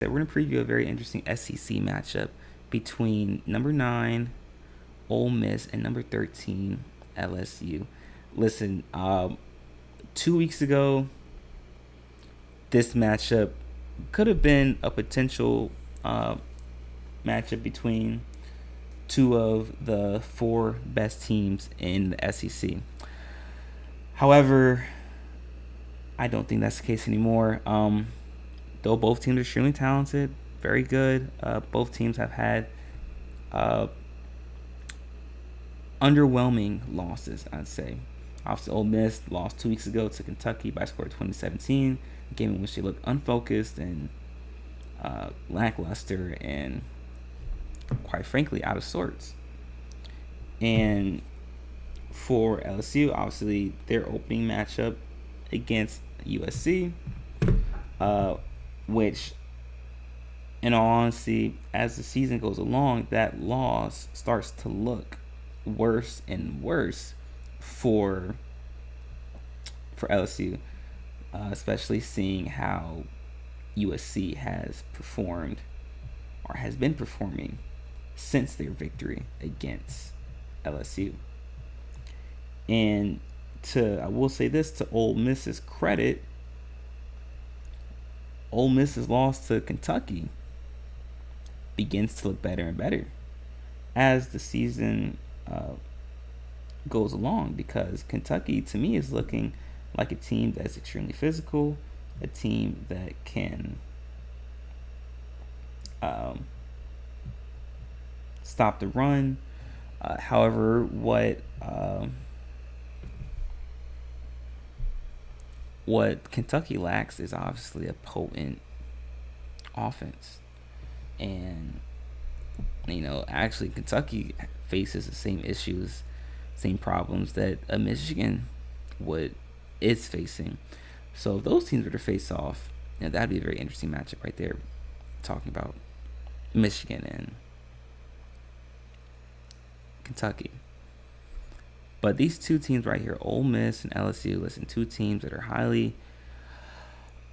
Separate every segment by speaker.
Speaker 1: We're going to preview a very interesting SEC matchup between number 9 Ole Miss and number 13 LSU. Listen, 2 weeks ago, this matchup could have been a potential matchup between two of the four best teams in the SEC. However, I don't think that's the case anymore. Though both teams are extremely talented, very good. Both teams have had underwhelming losses, I'd say. Obviously, Ole Miss lost 2 weeks ago to Kentucky by a score of 2017, a game in which they looked unfocused and lackluster and, quite frankly, out of sorts. And for LSU, obviously, their opening matchup against USC, which, in all honesty, as the season goes along, that loss starts to look worse and worse for LSU, especially seeing how USC has performed or has been performing since their victory against LSU. And I will say this, to Ole Miss's credit, Ole Miss's loss to Kentucky begins to look better and better as the season goes along, because Kentucky, to me, is looking like a team that's extremely physical, a team that can stop the run. However, what Kentucky lacks is obviously a potent offense. And, actually Kentucky faces the same issues, same problems that Michigan is facing. So if those teams were to face off, that'd be a very interesting matchup right there, talking about Michigan and Kentucky. But these two teams right here, Ole Miss and LSU, listen, two teams that are highly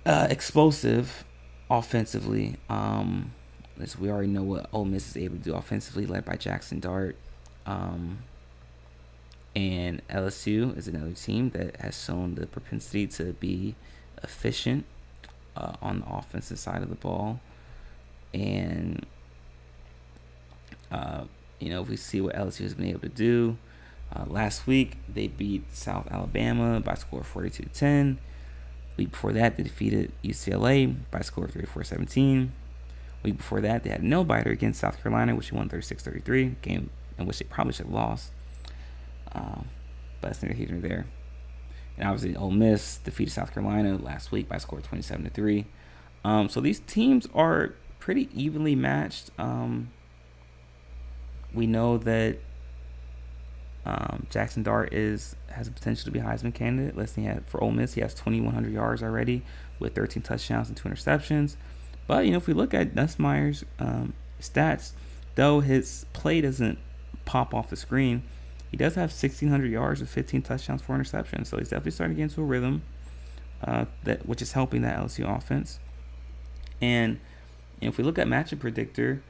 Speaker 1: explosive offensively. As we already know what Ole Miss is able to do offensively, led by Jackson Dart. And LSU is another team that has shown the propensity to be efficient on the offensive side of the ball. And, if we see what LSU has been able to do, last week, they beat South Alabama by a score of 42-10. The week before that, they defeated UCLA by a score of 34-17. The week before that, they had a no-biter against South Carolina, which they won 36-33, game in which they probably should have lost. But that's neither here nor there. And obviously, Ole Miss defeated South Carolina last week by a score of 27-3. So these teams are pretty evenly matched. We know that Jackson Dart has the potential to be a Heisman candidate. For Ole Miss, he has 2,100 yards already with 13 touchdowns and 2 interceptions. But, if we look at Nussmeier's stats, though his play doesn't pop off the screen, he does have 1,600 yards with 15 touchdowns, 4 interceptions. So he's definitely starting to get into a rhythm, which is helping that LSU offense. And if we look at matchup predictor,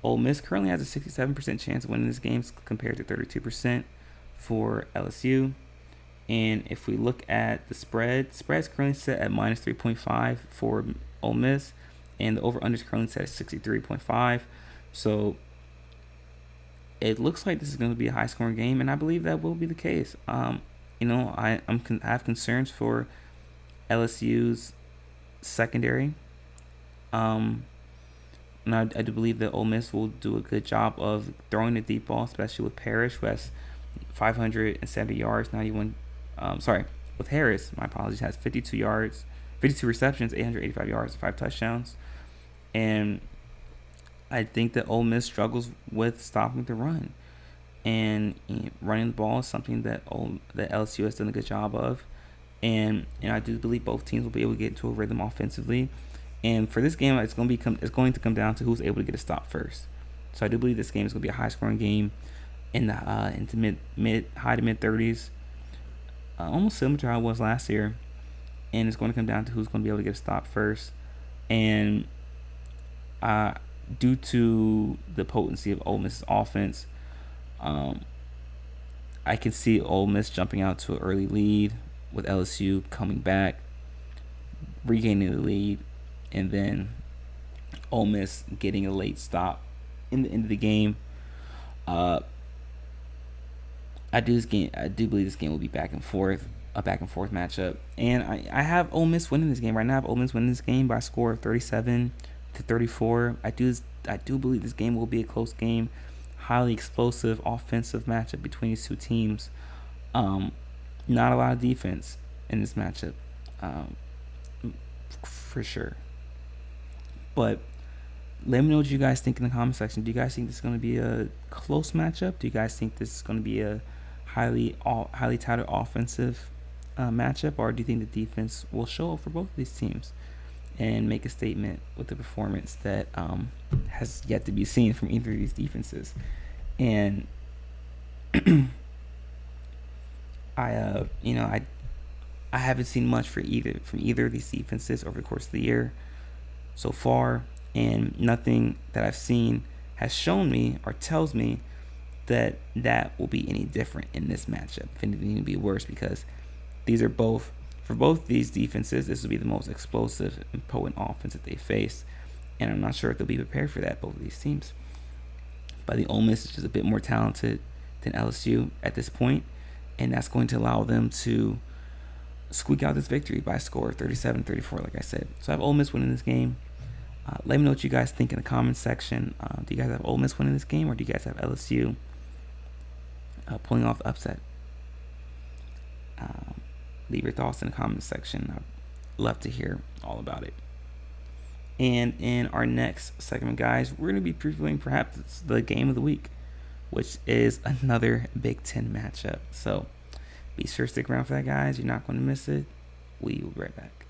Speaker 1: Ole Miss currently has a 67% chance of winning this game compared to 32% for LSU. And if we look at the spread's currently set at minus 3.5 for Ole Miss, and the over-under is currently set at 63.5. So it looks like this is going to be a high-scoring game, and I believe that will be the case. I have concerns for LSU's secondary. And I do believe that Ole Miss will do a good job of throwing the deep ball, especially with Parrish, who has 570 yards, with Harris, my apologies, has 52 receptions, 885 yards, and 5 touchdowns. And I think that Ole Miss struggles with stopping the run. And running the ball is something that LSU has done a good job of. And I do believe both teams will be able to get into a rhythm offensively. And for this game, it's going to come down to who's able to get a stop first. So I do believe this game is going to be a high-scoring game in the high to mid 30s, almost similar to how it was last year. And it's going to come down to who's going to be able to get a stop first. And Due to the potency of Ole Miss's offense, I can see Ole Miss jumping out to an early lead with LSU coming back, regaining the lead, and then Ole Miss getting a late stop in the end of the game. I do believe this game will be back and forth, a back and forth matchup, and I have Ole Miss winning this game right now. I have Ole Miss winning this game by a score of 37-34. I do believe this game will be a close game, highly explosive offensive matchup between these two teams. Not a lot of defense in this matchup, for sure. But let me know what you guys think in the comment section. Do you guys think this is going to be a close matchup? Do you guys think this is going to be a highly touted offensive matchup, or do you think the defense will show up for both of these teams and make a statement with the performance that has yet to be seen from either of these defenses? And I haven't seen much from either of these defenses over the course of the year so far, and nothing that I've seen has shown me or tells me that will be any different in this matchup. If anything, it'll be worse, because for both these defenses, this will be the most explosive and potent offense that they face, and I'm not sure if they'll be prepared for that, both of these teams. But the Ole Miss is just a bit more talented than LSU at this point, and that's going to allow them to squeak out this victory by a score of 37-34, like I said. So I have Ole Miss winning this game. Let me know what you guys think in the comments section. Do you guys have Ole Miss winning this game, or do you guys have LSU pulling off the upset? Leave your thoughts in the comments section. I'd love to hear all about it. And in our next segment, guys, we're going to be previewing perhaps the game of the week, which is another Big Ten matchup. So be sure to stick around for that, guys. You're not going to miss it. We will be right back.